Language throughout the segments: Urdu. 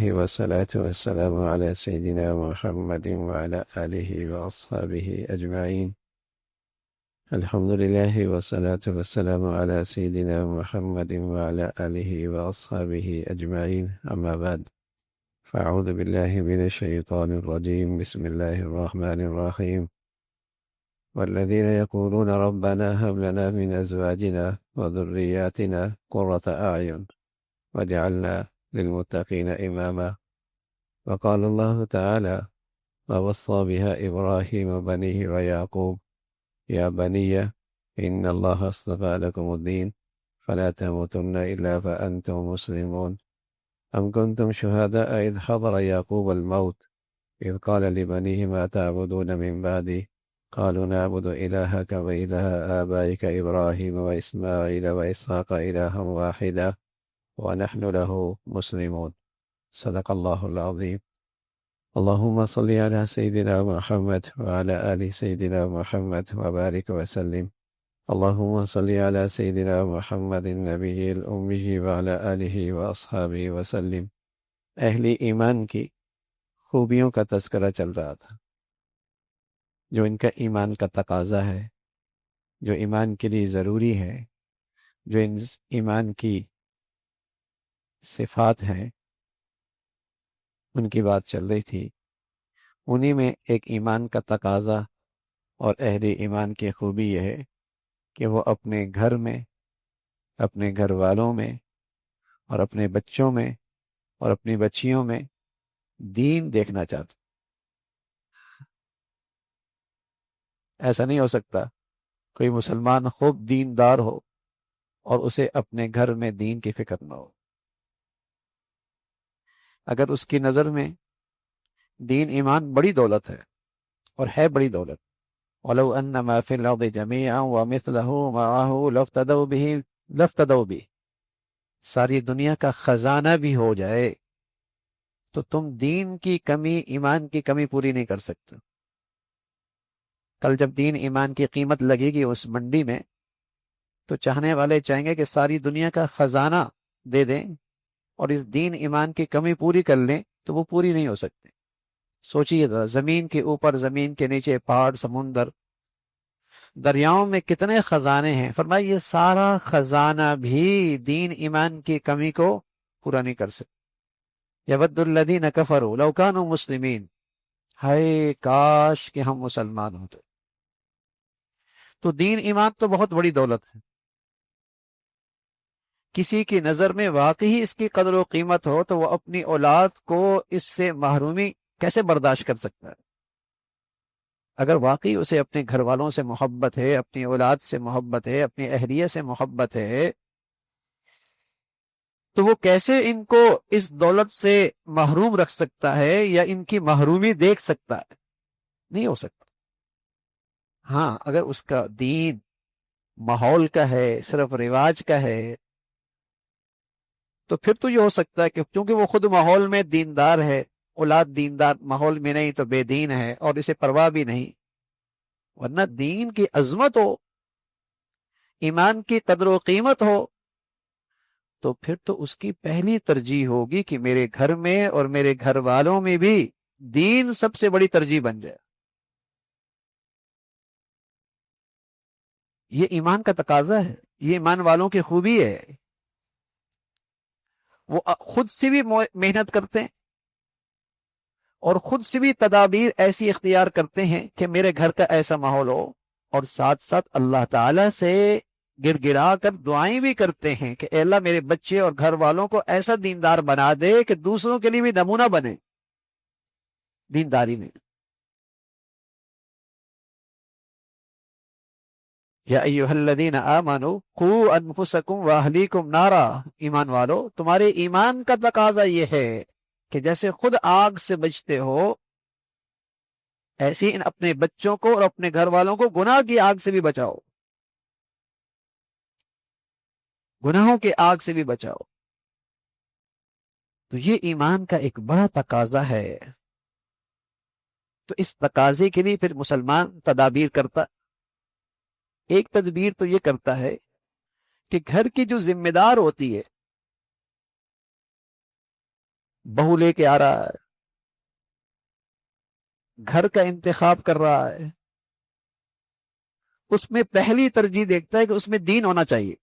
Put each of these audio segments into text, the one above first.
والصلاة والسلام على سيدنا محمد وعلى آله وأصحابه أجمعين. الحمد لله والصلاة والسلام على سيدنا محمد وعلى آله وأصحابه أجمعين. أما بعد، فأعوذ بالله من الشيطان الرجيم. بسم الله الرحمن الرحيم. والذين يقولون ربنا هب لنا من أزواجنا وذرياتنا قرة أعين واجعلنا للمتقين إماما. وقال الله تعالى: ووصى بها إبراهيم بنيه ويعقوب يا بني إن الله اصطفى لكم الدين فلا تموتن إلا وأنتم مسلمون. أم كنتم شهداء إذ حضر يعقوب الموت إذ قال لبنيه ما تعبدون من بعدي قالوا نعبد إلهك وإله آبائك إبراهيم وإسماعيل وإسحاق إلها واحدا ونحن له مسلمون. صدق الله العظيم. اللهم صل على سيدنا محمد وعلى آل سيدنا محمد وبارك وسلم. اللهم صل على سيدنا محمد النبي الأمي وعلى آله وأصحابه وسلم. اہل ایمان کی خوبیوں کا تذکرہ چل رہا تھا، جو ان کا ایمان کا تقاضا ہے، جو ایمان کے لیے ضروری ہے، جو ان ایمان کی صفات ہیں، ان کی بات چل رہی تھی۔ انہی میں ایک ایمان کا تقاضا اور اہل ایمان کی خوبی یہ ہے کہ وہ اپنے گھر میں، اپنے گھر والوں میں اور اپنے بچوں میں اور اپنی بچیوں میں دین دیکھنا چاہتے۔ ایسا نہیں ہو سکتا کوئی مسلمان خوب دیندار ہو اور اسے اپنے گھر میں دین کی فکر نہ ہو۔ اگر اس کی نظر میں دین ایمان بڑی دولت ہے، اور ہے بڑی دولت، وَلَوْ أَنَّ مَا فِي الْأَرْضِ جَمِيعًا وَمِثْلَهُ مَعَهُ لَافْتَدَوْا بِهِ، ساری دنیا کا خزانہ بھی ہو جائے تو تم دین کی کمی، ایمان کی کمی پوری نہیں کر سکتے۔ کل جب دین ایمان کی قیمت لگے گی اس منڈی میں، تو چاہنے والے چاہیں گے کہ ساری دنیا کا خزانہ دے دیں اور اس دین ایمان کی کمی پوری کر لیں، تو وہ پوری نہیں ہو سکتی۔ سوچئے ذرا، زمین کے اوپر، زمین کے نیچے، پہاڑ، سمندر، دریاؤں میں کتنے خزانے ہیں۔ فرمایا یہ سارا خزانہ بھی دین ایمان کی کمی کو پورا نہیں کر سکتے۔ یود الذین کفروا لو کانوا مسلمین، ہائے کاش کہ ہم مسلمان ہوتے۔ تو دین ایمان تو بہت بڑی دولت ہے۔ کسی کی نظر میں واقعی اس کی قدر و قیمت ہو تو وہ اپنی اولاد کو اس سے محرومی کیسے برداشت کر سکتا ہے؟ اگر واقعی اسے اپنے گھر والوں سے محبت ہے، اپنی اولاد سے محبت ہے، اپنی اہلیہ سے محبت ہے، تو وہ کیسے ان کو اس دولت سے محروم رکھ سکتا ہے یا ان کی محرومی دیکھ سکتا ہے؟ نہیں ہو سکتا۔ ہاں، اگر اس کا دین ماحول کا ہے، صرف رواج کا ہے، تو پھر تو یہ ہو سکتا ہے کہ چونکہ وہ خود ماحول میں دیندار ہے، اولاد دیندار ماحول میں نہیں تو بے دین ہے اور اسے پرواہ بھی نہیں۔ ورنہ دین کی عظمت ہو، ایمان کی قدر و قیمت ہو، تو پھر تو اس کی پہلی ترجیح ہوگی کہ میرے گھر میں اور میرے گھر والوں میں بھی دین سب سے بڑی ترجیح بن جائے۔ یہ ایمان کا تقاضا ہے، یہ ایمان والوں کی خوبی ہے۔ وہ خود سے بھی محنت کرتے ہیں اور خود سے بھی تدابیر ایسی اختیار کرتے ہیں کہ میرے گھر کا ایسا ماحول ہو، اور ساتھ ساتھ اللہ تعالی سے گڑ گڑا کر دعائیں بھی کرتے ہیں کہ اے اللہ میرے بچے اور گھر والوں کو ایسا دیندار بنا دے کہ دوسروں کے لیے بھی نمونہ بنے دینداری میں۔ یا ایھا الذین آمنوا قوا انفسکم واہلیکم نارا، ایمان والو تمہارے ایمان کا تقاضا یہ ہے کہ جیسے خود آگ سے بچتے ہو، ایسے ہی اپنے بچوں کو اور اپنے گھر والوں کو گناہ کی آگ سے بھی بچاؤ، گناہوں کے آگ سے بھی بچاؤ۔ تو یہ ایمان کا ایک بڑا تقاضا ہے۔ تو اس تقاضے کے لیے پھر مسلمان تدابیر کرتا۔ ایک تدبیر تو یہ کرتا ہے کہ گھر کی جو ذمہ دار ہوتی ہے، بہو لے کے آ رہا ہے، گھر کا انتخاب کر رہا ہے، اس میں پہلی ترجیح دیکھتا ہے کہ اس میں دین ہونا چاہیے.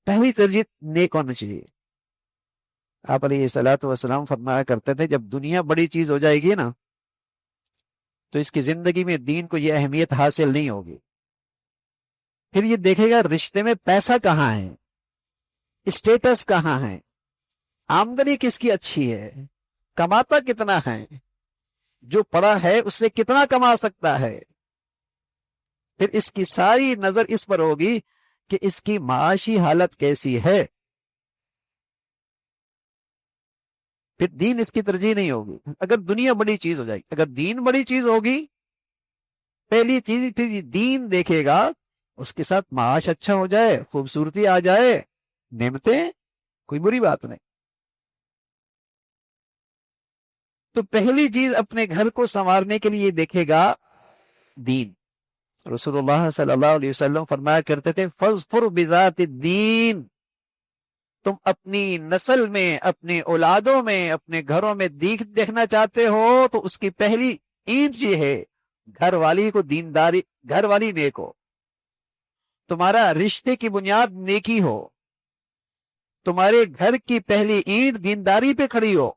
پہلی ترجیح نیک ہونا چاہیے. آپ علیہ الصلوۃ والسلام فرمایا کرتے تھے جب دنیا بڑی چیز ہو جائے گی نا تو اس کی زندگی میں دین کو یہ اہمیت حاصل نہیں ہوگی. پھر یہ دیکھے گا رشتے میں پیسہ کہاں ہے، اسٹیٹس کہاں ہے، آمدنی کس کی اچھی ہے، کماتا کتنا ہے، جو پڑا ہے اس سے کتنا کما سکتا ہے. پھر اس کی ساری نظر اس پر ہوگی کہ اس کی معاشی حالت کیسی ہے. پھر دین اس کی ترجیح نہیں ہوگی. اگر دنیا بڑی چیز ہو جائے گی، اگر دین بڑی چیز ہوگی پہلی چیز پھر یہ دین دیکھے گا، اس کے ساتھ معاش اچھا ہو جائے، خوبصورتی آ جائے، نعمتیں، کوئی بری بات نہیں. تو پہلی چیز اپنے گھر کو سنوارنے کے لیے دیکھے گا دین. رسول اللہ صلی اللہ علیہ وسلم فرمایا کرتے تھے فَاظْفُرْ بِذَاتِ الدِّينِ، تم اپنی نسل میں، اپنے اولادوں میں، اپنے گھروں میں دیکھنا چاہتے ہو تو اس کی پہلی اینٹ یہ ہے گھر والی کو دینداری، گھر والی نیک ہو. تمہارا رشتے کی بنیاد نیکی ہو، تمہارے گھر کی پہلی اینٹ دینداری پہ کھڑی ہو.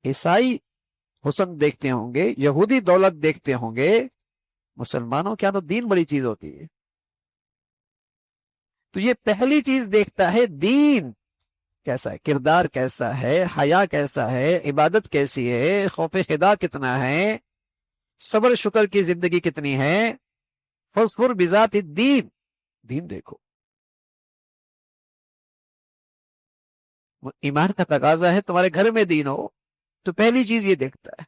عیسائی حسن دیکھتے ہوں گے، یہودی دولت دیکھتے ہوں گے، مسلمانوں کیا تو دین بڑی چیز ہوتی ہے. تو یہ پہلی چیز دیکھتا ہے دین کیسا ہے، کردار کیسا ہے، حیا کیسا ہے، عبادت کیسی ہے، خوف خدا کتنا ہے، صبر شکر کی زندگی کتنی ہے. فَاظْفُرْ بِذَاتِ الدِّينِ، دین دیکھو. ایمان کا تقاضا ہے تمہارے گھر میں دین ہو تو پہلی چیز یہ دیکھتا ہے،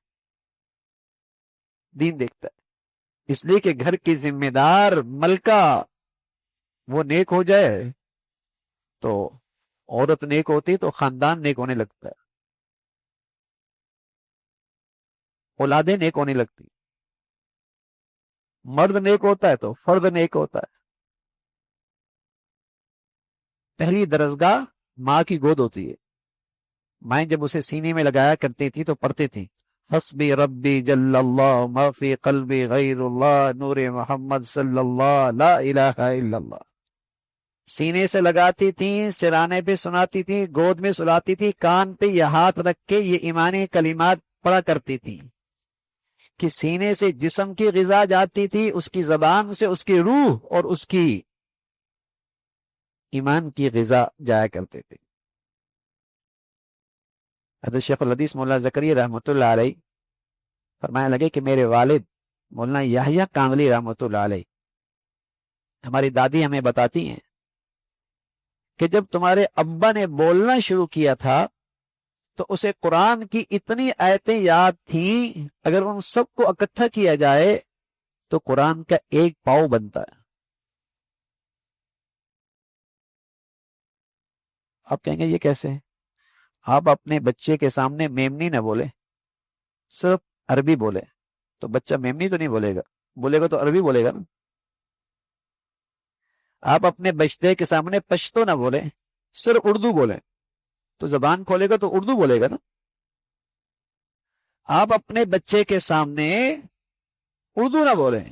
دین دیکھتا ہے. اس لیے کہ گھر کی ذمہ دار ملکہ وہ نیک ہو جائے تو عورت نیک ہوتی تو خاندان نیک ہونے لگتا ہے، اولادیں نیک ہونے لگتی. مرد نیک ہوتا ہے تو فرد نیک ہوتا ہے. پہلی درسگاہ ماں کی گود ہوتی ہے. مائیں جب اسے سینے میں لگایا کرتی تھی تو پڑھتی تھی حسبی ربی جل اللہ ما فی قلبی غیر اللہ نور محمد صلی اللہ لا الہ الا اللہ. سینے سے لگاتی تھی، سرانے پہ سناتی تھی، گود میں سلاتی تھی، کان پہ یہ ہاتھ رکھ کے یہ ایمانی کلمات پڑھا کرتی تھی کہ سینے سے جسم کی غذا جاتی تھی، اس کی زبان سے اس کی روح اور اس کی ایمان کی غذا جایا کرتے تھے. حضرت شیخ الحدیث مولانا زکریا رحمۃ اللہ علیہ فرمانے لگے کہ میرے والد مولانا یحییٰ کاندلی رحمۃ اللہ علیہ، ہماری دادی ہمیں بتاتی ہیں کہ جب تمہارے ابا نے بولنا شروع کیا تھا تو اسے قرآن کی اتنی آیتیں یاد تھیں، اگر ان سب کو اکٹھا کیا جائے تو قرآن کا ایک پاؤ بنتا ہے. آپ کہیں گے یہ کیسے؟ آپ اپنے بچے کے سامنے میمنی نہ بولے، صرف عربی بولے تو بچہ میمنی تو نہیں بولے گا، بولے گا تو عربی بولے گا نا. آپ اپنے بچے کے سامنے پشتو نہ بولے، صرف اردو بولے تو زبان کھولے گا تو اردو بولے گا نا. آپ اپنے بچے کے سامنے اردو نہ بولیں،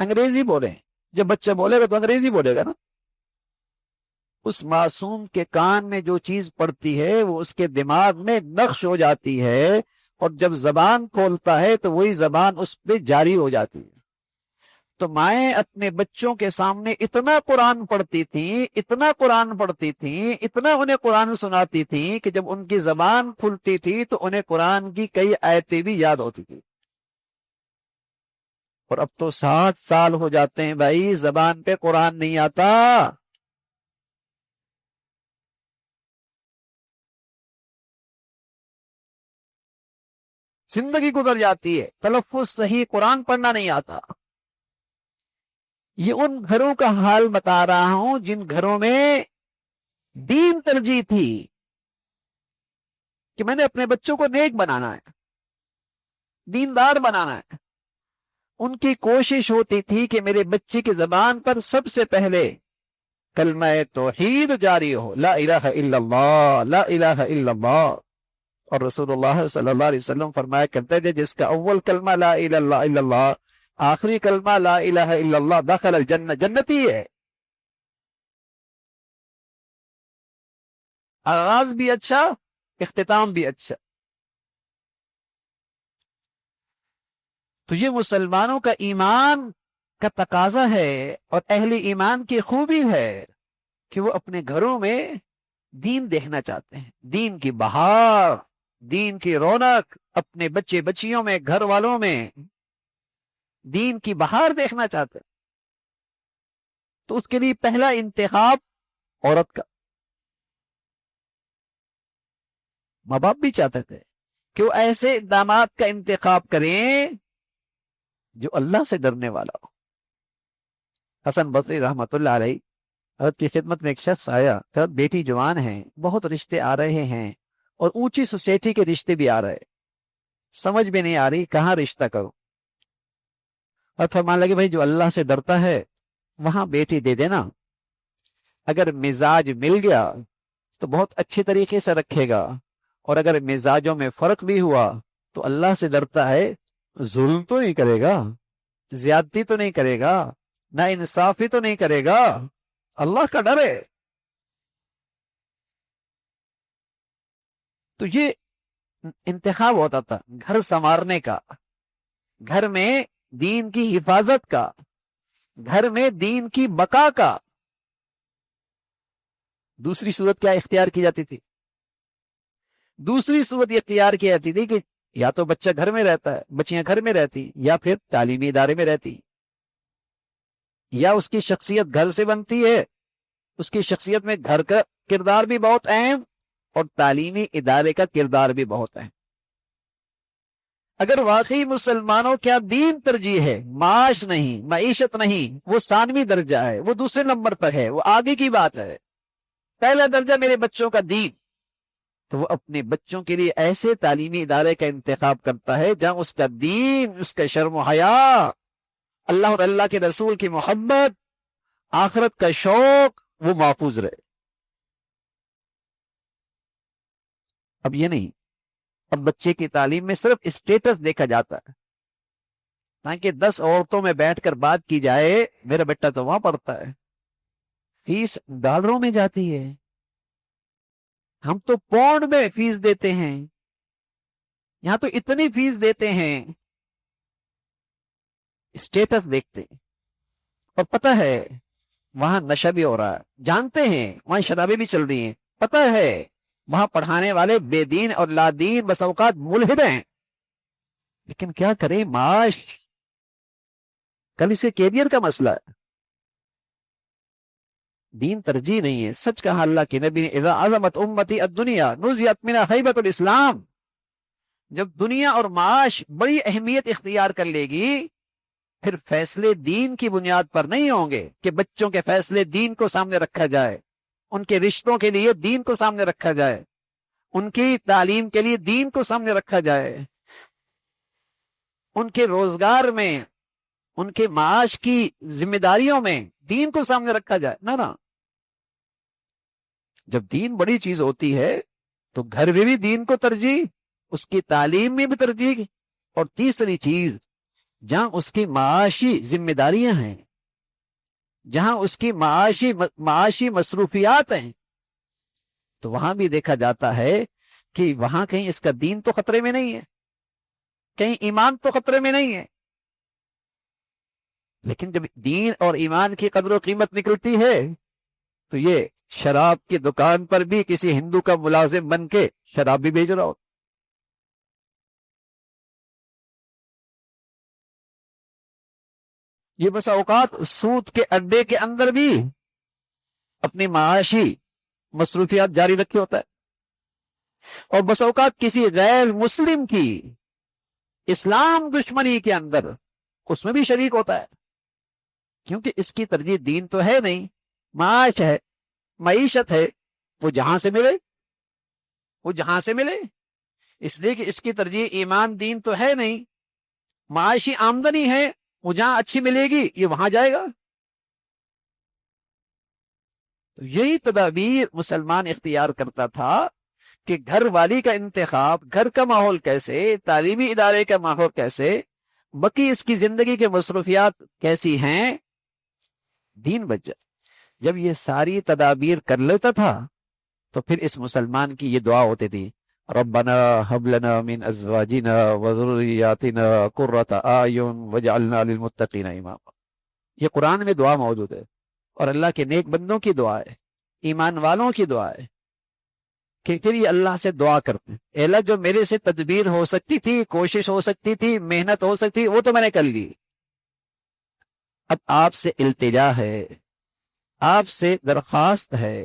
انگریزی بولیں، جب بچہ بولے گا تو انگریزی بولے گا نا. اس معصوم کے کان میں جو چیز پڑتی ہے وہ اس کے دماغ میں نقش ہو جاتی ہے، اور جب زبان کھولتا ہے تو وہی زبان اس پہ جاری ہو جاتی ہے. تو مائیں اپنے بچوں کے سامنے اتنا قرآن پڑھتی تھیں، اتنا قرآن پڑھتی تھیں، اتنا انہیں قرآن سناتی تھیں کہ جب ان کی زبان کھلتی تھی تو انہیں قرآن کی کئی آیتیں بھی یاد ہوتی تھی. اور اب تو 7 سال ہو جاتے ہیں بھائی، زبان پہ قرآن نہیں آتا. زندگی گزر جاتی ہے، تلفظ صحیح قرآن پڑھنا نہیں آتا. یہ ان گھروں کا حال بتا رہا ہوں جن گھروں میں دین ترجیح تھی کہ میں نے اپنے بچوں کو نیک بنانا ہے، دیندار بنانا ہے. ان کی کوشش ہوتی تھی کہ میرے بچے کی زبان پر سب سے پہلے کلمہ توحید جاری ہو، لا الہ الا اللہ، لا الہ الا اللہ۔ اور رسول اللہ صلی اللہ علیہ وسلم فرمایا کرتے تھے جس کا اول کلمہ لا الہ الا اللہ، آخری کلمہ لا الہ الا اللہ، دخل الجنہ، جنتی ہے۔ آغاز بھی اچھا، اختتام بھی اچھا۔ تو یہ مسلمانوں کا ایمان کا تقاضا ہے اور اہل ایمان کی خوبی ہے کہ وہ اپنے گھروں میں دین دیکھنا چاہتے ہیں، دین کی بہار، دین کی رونق اپنے بچے بچیوں میں، گھر والوں میں دین کی بہار دیکھنا چاہتے ہیں۔ تو اس کے لیے پہلا انتخاب عورت کا۔ ماں باپ بھی چاہتے تھے کہ وہ ایسے داماد کا انتخاب کریں جو اللہ سے ڈرنے والا ہو۔ حسن بصری رحمت اللہ علیہ، حضرت کی خدمت میں ایک شخص آیا، حضرت بیٹی جوان ہیں، بہت رشتے آ رہے ہیں اور اونچی سوسائٹی کے رشتے بھی آ رہے، سمجھ بھی نہیں آ رہی کہاں رشتہ کرو۔ اور فرمان لگے بھائی جو اللہ سے ڈرتا ہے وہاں بیٹی دے دینا، اگر مزاج مل گیا تو بہت اچھے طریقے سے رکھے گا، اور اگر مزاجوں میں فرق بھی ہوا تو اللہ سے ڈرتا ہے، ظلم تو نہیں کرے گا، زیادتی تو نہیں کرے گا، نا انصافی تو نہیں کرے گا، اللہ کا ڈر ہے۔ تو یہ انتخاب ہوتا تھا گھر سنوارنے کا، گھر میں دین کی حفاظت کا، گھر میں دین کی بقا کا۔ دوسری صورت کیا اختیار کی جاتی تھی؟ دوسری صورت یہ اختیار کی جاتی تھی کہ یا تو بچہ گھر میں رہتا ہے، بچیاں گھر میں رہتی، یا پھر تعلیمی ادارے میں رہتی، یا اس کی شخصیت گھر سے بنتی ہے، اس کی شخصیت میں گھر کا کردار بھی بہت اہم اور تعلیمی ادارے کا کردار بھی بہت اہم۔ اگر واقعی مسلمانوں کیا دین ترجیح ہے، معاش نہیں، معیشت نہیں، وہ ثانوی درجہ ہے، وہ دوسرے نمبر پر ہے، وہ آگے کی بات ہے، پہلا درجہ میرے بچوں کا دین، تو وہ اپنے بچوں کے لیے ایسے تعلیمی ادارے کا انتخاب کرتا ہے جہاں اس کا دین، اس کا شرم و حیا، اللہ اور اللہ کے رسول کی محبت، آخرت کا شوق وہ محفوظ رہے۔ اب یہ نہیں، اب بچے کی تعلیم میں صرف اسٹیٹس دیکھا جاتا ہے، تاکہ 10 عورتوں میں بیٹھ کر بات کی جائے میرا بیٹا تو وہاں پڑھتا ہے، فیس ڈالروں میں جاتی ہے، ہم تو پاؤنڈ میں فیس دیتے ہیں، یہاں تو اتنی فیس دیتے ہیں۔ اسٹیٹس دیکھتے ہیں، اور پتہ ہے وہاں نشہ بھی ہو رہا ہے، جانتے ہیں وہاں شرابیں بھی چل رہی ہیں، پتہ ہے وہاں پڑھانے والے بے دین اور لا دین بس اوقات ملحد ہیں، لیکن کیا کریں، معاش کل اسے کیریئر کا مسئلہ ہے، دین ترجیح نہیں ہے۔ سچ کہا اللہ کے نبی نے، اذا عظمت امتی الدنیا نزعت منها ہیبۃ الاسلام، جب دنیا اور معاش بڑی اہمیت اختیار کر لے گی، پھر فیصلے دین کی بنیاد پر نہیں ہوں گے کہ بچوں کے فیصلے دین کو سامنے رکھا جائے، ان کے رشتوں کے لیے دین کو سامنے رکھا جائے، ان کی تعلیم کے لیے دین کو سامنے رکھا جائے، ان کے روزگار میں، ان کے معاش کی ذمہ داریوں میں دین کو سامنے رکھا جائے، نہ۔ جب دین بڑی چیز ہوتی ہے تو گھر میں بھی دین کو ترجیح، اس کی تعلیم میں بھی ترجیح، اور تیسری چیز جہاں اس کی معاشی ذمہ داریاں ہیں، جہاں اس کی معاشی مصروفیات ہیں، تو وہاں بھی دیکھا جاتا ہے کہ وہاں کہیں اس کا دین تو خطرے میں نہیں ہے، کہیں ایمان تو خطرے میں نہیں ہے۔ لیکن جب دین اور ایمان کی قدر و قیمت نکلتی ہے تو یہ شراب کی دکان پر بھی کسی ہندو کا ملازم بن کے شراب بھی بیچ رہا ہو۔ یہ بس اوقات سود کے اڈے کے اندر بھی اپنی معاشی مصروفیات جاری رکھے ہوتا ہے، اور بس اوقات کسی غیر مسلم کی اسلام دشمنی کے اندر اس میں بھی شریک ہوتا ہے، کیونکہ اس کی ترجیح دین تو ہے نہیں، معاش ہے، معیشت ہے، وہ جہاں سے ملے، اس لیے کہ اس کی ترجیح ایمان دین تو ہے نہیں، معاشی آمدنی ہے، وہ جہاں اچھی ملے گی یہ وہاں جائے گا. تو یہی تدابیر مسلمان اختیار کرتا تھا کہ گھر والی کا انتخاب، گھر کا ماحول کیسے، تعلیمی ادارے کا ماحول کیسے، بقی اس کی زندگی کے مصروفیات کیسی ہیں، دین بچ جائے. جب یہ ساری تدابیر کر لیتا تھا تو پھر اس مسلمان کی یہ دعا ہوتی تھی، ربنا هب لنا من ازواجنا وذرياتنا قرة اعین واجعلنا للمتقین اماما. یہ قرآن میں دعا موجود ہے اور اللہ کے نیک بندوں کی دعا ہے، ایمان والوں کی دعا ہے، کہ پھر یہ اللہ سے دعا کرتے ہیں، اے اللہ جو میرے سے تدبیر ہو سکتی تھی، کوشش ہو سکتی تھی، محنت ہو سکتی، وہ تو میں نے کر لی. اب آپ سے التجا ہے، آپ سے درخواست ہے،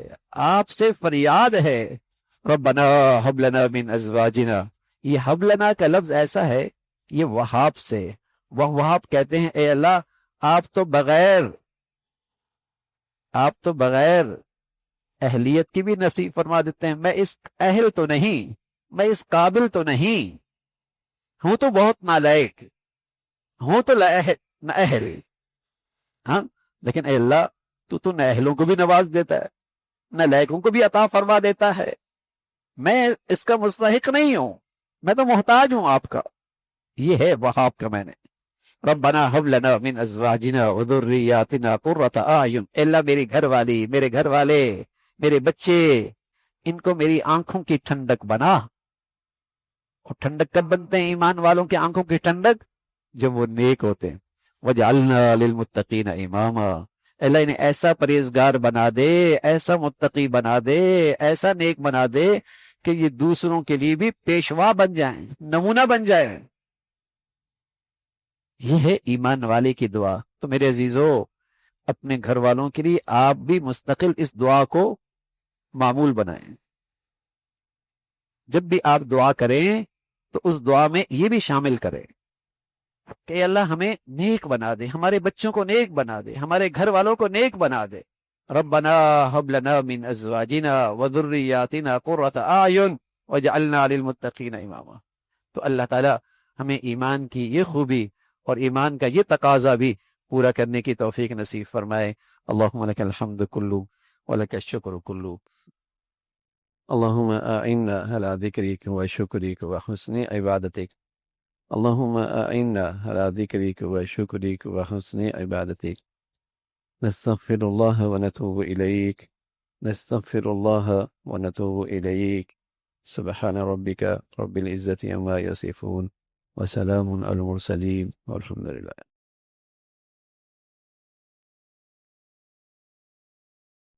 آپ سے فریاد ہے، ربنا ہب لنا من ازواجنا. یہ ہب لنا کا لفظ ایسا ہے، یہ وہاب سے، وہاب کہتے ہیں اے اللہ آپ تو بغیر اہلیت کی بھی نصیب فرما دیتے ہیں. میں اس اہل تو نہیں، میں اس قابل تو نہیں ہوں، تو بہت نالائق ہوں، تو نااہل. ہاں لیکن اے اللہ تو نااہلوں کو بھی نواز دیتا ہے، نالائقوں کو بھی عطا فرما دیتا ہے. میں اس کا مستحق نہیں ہوں، میں تو محتاج ہوں آپ کا. یہ ہے وہاب کا میں نے. ربنا ہب لنا من ازواجنا وذریاتنا قرۃ اعین. اے اللہ میری گھر والی، میرے گھر والے، میرے بچے، ان کو میری آنکھوں کی ٹھنڈک بنا. اور ٹھنڈک کب بنتے ہیں ایمان والوں کی آنکھوں کی ٹھنڈک؟ جب وہ نیک ہوتے ہیں. وجعلنا للمتقین اماما. اللہ انہیں ایسا پرہیزگار بنا دے، ایسا متقی بنا دے، ایسا نیک بنا دے کہ یہ دوسروں کے لیے بھی پیشوا بن جائیں، نمونہ بن جائیں. یہ ہے ایمان والے کی دعا. تو میرے عزیزو، اپنے گھر والوں کے لیے آپ بھی مستقل اس دعا کو معمول بنائیں. جب بھی آپ دعا کریں تو اس دعا میں یہ بھی شامل کریں کہ اللہ ہمیں نیک بنا دے، ہمارے بچوں کو نیک بنا دے، ہمارے گھر والوں کو نیک بنا دے. ربنا ہب لنا من ازواجنا وذریاتنا قرۃ اعین واجعلنا للمتقین اماما. تو اللہ تعالی ہمیں ایمان کی یہ خوبی اور ایمان کا یہ تقاضا بھی پورا کرنے کی توفیق نصیب فرمائے. اللہم لک الحمد کلو ولک الشکر کلو. اللهم أعنا على ذكرك وشكرك وحسن عبادتك. اللهم أعنا على ذكرك وشكرك وحسن عبادتك. نستغفر الله ونتوب إليك، نستغفر الله ونتوب إليك. سبحان ربك رب العزة عما يصفون وسلام على المرسلين والحمد لله.